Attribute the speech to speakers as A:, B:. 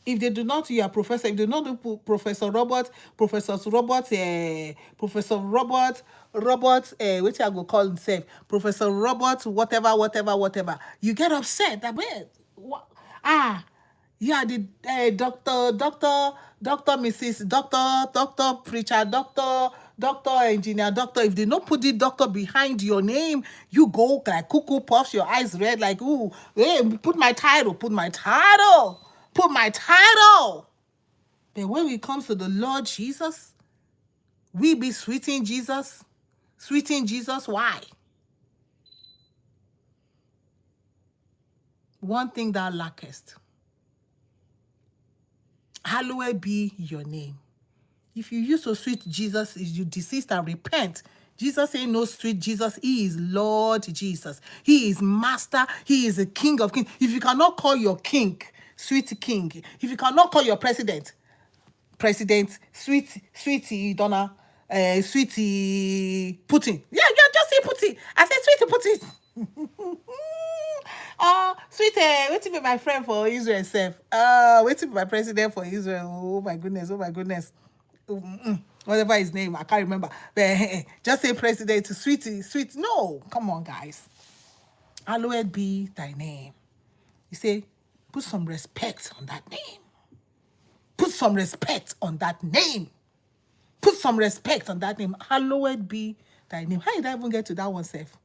A: If they do not, you are professor. If they do not do Professor Robert, which I go call himself, Professor Robert, whatever. You get upset. I mean, yeah, the doctor, Mrs. Doctor Preacher, Doctor Engineer, Doctor. If they don't put the doctor behind your name, you go like cuckoo, puffs your eyes red, like, ooh, hey, put my title. But when it comes to the Lord Jesus, we be sweeting Jesus. Why? One thing thou lackest. Hallowed be your name. If you used to sweet Jesus, you desist and repent. Jesus ain't no sweet Jesus. He is Lord Jesus. He is Master. He is the King of Kings. If you cannot call your King, sweet King. If you cannot call your President, sweetie Donna, sweetie Putin. Yeah, just say Putin. I said sweetie Putin. Sweet, waiting be my friend for Israel self. Waiting be my president for Israel. Oh my goodness. Whatever his name, I can't remember. But just say president, sweet. No, come on, guys. Hallowed be thy name. You say, put some respect on that name. Put some respect on that name. Hallowed be thy name. How did I even get to that one, self?